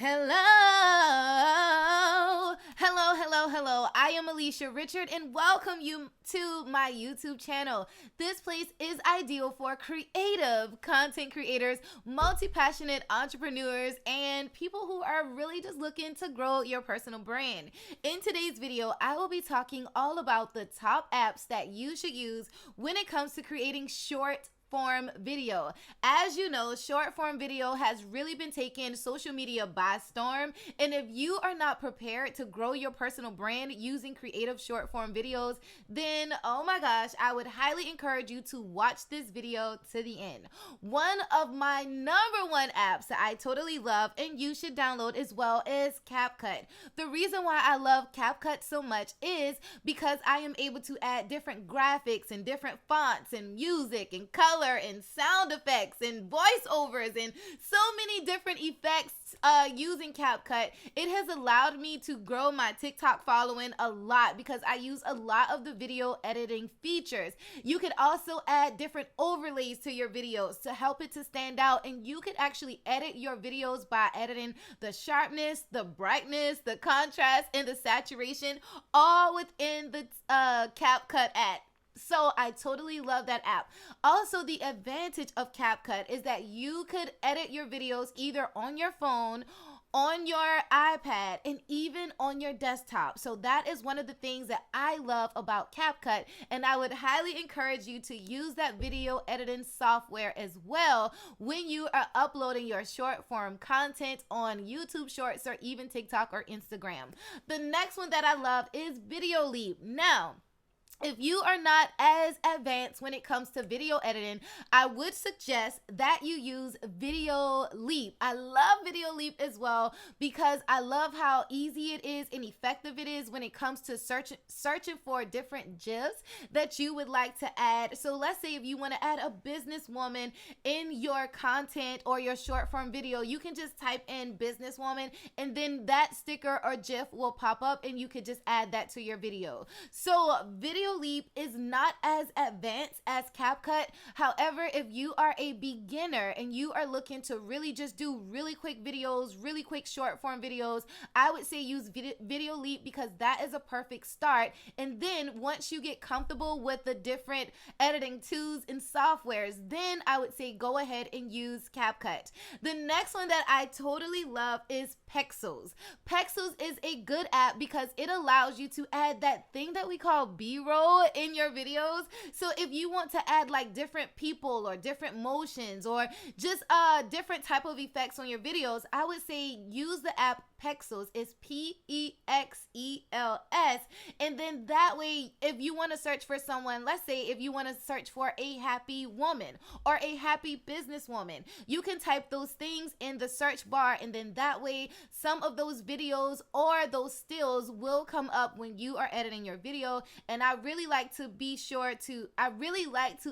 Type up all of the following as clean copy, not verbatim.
Hello. I am Alicia Richard and welcome you to my YouTube channel. This place is ideal for creative content creators, multi-passionate entrepreneurs, and people who are really just looking to grow your personal brand. In today's video, I will be talking all about the top apps that you should use when it comes to creating short form video. As you know, short form video has really been taking social media by storm, and if you are not prepared to grow your personal brand using creative short form videos, then oh my gosh, I would highly encourage you to watch this video to the end. One of my number one apps that I totally love and you should download as well is CapCut. The reason why I love CapCut so much is because I am able to add different graphics and different fonts and music and color and sound effects and voiceovers and so many different effects using CapCut. It has allowed me to grow my TikTok following a lot because I use a lot of the video editing features. You could also add different overlays to your videos to help it to stand out, and you could actually edit your videos by editing the sharpness, the brightness, the contrast, and the saturation all within the CapCut app. So I totally love that app. Also, the advantage of CapCut is that you could edit your videos either on your phone, on your iPad, and even on your desktop. So that is one of the things that I love about CapCut, and I would highly encourage you to use that video editing software as well when you are uploading your short form content on YouTube Shorts or even TikTok or Instagram. The next one that I love is Video Leap. Now, if you are not as advanced when it comes to video editing, I would suggest that you use Video Leap. I love Video Leap as well because I love how easy it is and effective it is when it comes to searching for different GIFs that you would like to add. So let's say if you want to add a businesswoman in your content or your short form video, you can just type in businesswoman and then that sticker or GIF will pop up and you could just add that to your video. So Video Leap is not as advanced as CapCut. However, if you are a beginner and you are looking to really just do really quick videos, really quick short form videos, I would say use Video Leap because that is a perfect start. And then once you get comfortable with the different editing tools and softwares, then I would say go ahead and use CapCut. The next one that I totally love is Pexels. Pexels is a good app because it allows you to add that thing that we call B-roll in your videos. So if you want to add like different people or different motions or just different type of effects on your videos, I would say use the app Pexels. It's P-E-X-E-L-S. And then that way, if you want to search for someone, let's say if you want to search for a happy woman or a happy businesswoman, you can type those things in the search bar, and then that way some of those videos or those stills will come up when you are editing your video. And I really like to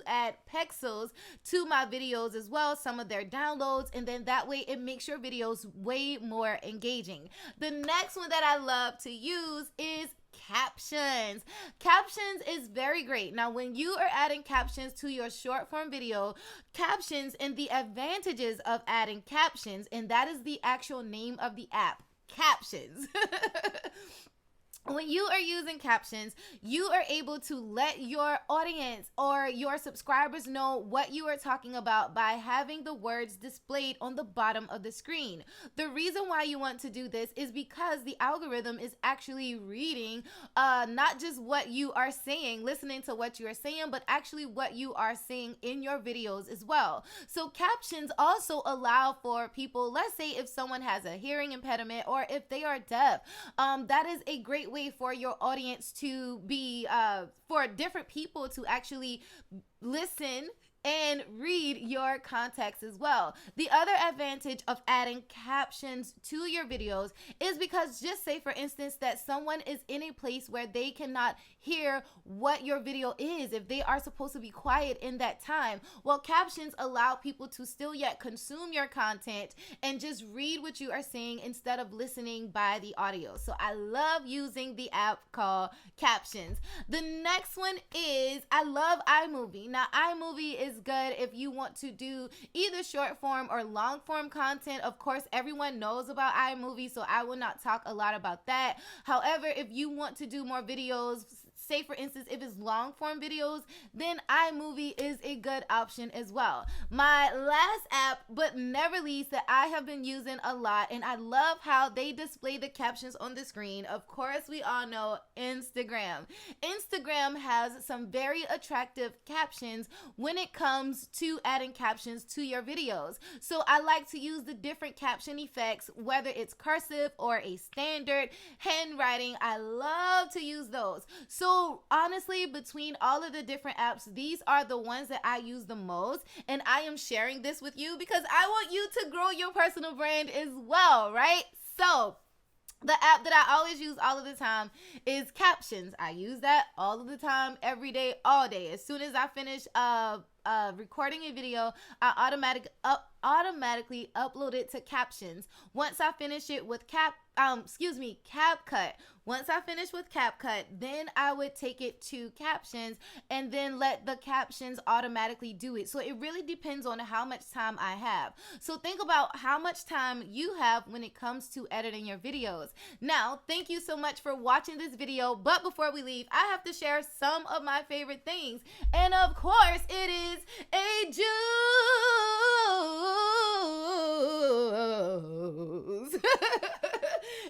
add Pexels to my videos as well, some of their downloads, and then that way it makes your videos way more engaging. The next one that I love to use is captions. Captions is very great. Now, when you are adding captions to your short form video, captions and the advantages of adding captions, and that is the actual name of the app, Captions. When you are using captions, you are able to let your audience or your subscribers know what you are talking about by having the words displayed on the bottom of the screen. The reason why you want to do this is because the algorithm is actually reading not just what you are saying, listening to what you are saying, but actually what you are saying in your videos as well. So captions also allow for people, let's say if someone has a hearing impediment or if they are deaf, that is a great way for your audience to be for different people to actually listen and read your context as well. The other advantage of adding captions to your videos is because, just say for instance that someone is in a place where they cannot hear what your video is, if they are supposed to be quiet in that time, well, captions allow people to still yet consume your content and just read what you are saying instead of listening by the audio. So I love using the app called Captions. The next one is, I love iMovie. Now, iMovie is is good if you want to do either short form or long form content. Of course, everyone knows about iMovie, so I will not talk a lot about that. However, if you want to do more videos, say for instance, if it's long form videos, then iMovie is a good option as well. My last app, but never least, that I have been using a lot, and I love how they display the captions on the screen. Of course, we all know Instagram. Instagram has some very attractive captions when it comes to adding captions to your videos. So I like to use the different caption effects, whether it's cursive or a standard handwriting. I love to use those. So honestly, between all of the different apps, these are the ones that I use the most, and I am sharing this with you because I want you to grow your personal brand as well, right? So the app that I always use all of the time is Captions. I use that all of the time, every day, all day. As soon as I finish recording a video, I automatically upload it to Captions. Once I finish it with CapCut. Once I finish with CapCut, then I would take it to Captions and then let the captions automatically do it. So it really depends on how much time I have. So think about how much time you have when it comes to editing your videos. Now, thank you so much for watching this video. But before we leave, I have to share some of my favorite things. And of course, it is a juice.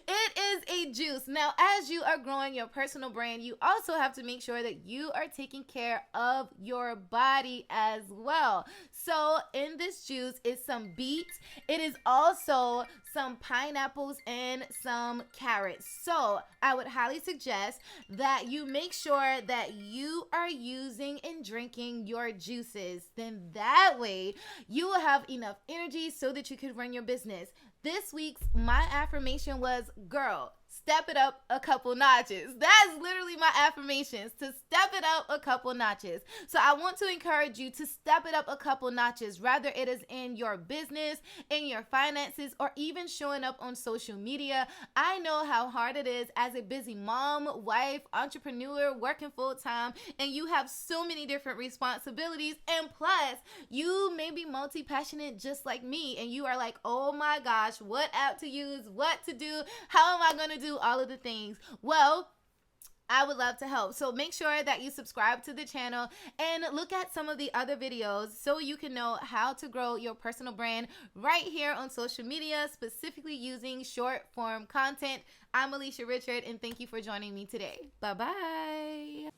It is a juice. Now, as you are growing your personal brand, you also have to make sure that you are taking care of your body as well. So in this juice is some beets. It is also some pineapples and some carrots. So I would highly suggest that you make sure that you are using and drinking your juices. Then that way you will have enough energy so that you can run your business. This week's my affirmation was, girl, step it up a couple notches. That's literally my affirmations, to step it up a couple notches. So I want to encourage you to step it up a couple notches, whether it is in your business, in your finances, or even showing up on social media. I know how hard it is as a busy mom, wife, entrepreneur, working full time, and you have so many different responsibilities. And plus, you may be multi-passionate just like me, and you are like, oh my gosh, what app to use, what to do, how am I going to do all of the things? Well, I would love to help. So make sure that you subscribe to the channel and look at some of the other videos so you can know how to grow your personal brand right here on social media, specifically using short form content. I'm Alicia Richard, and thank you for joining me today. Bye-bye.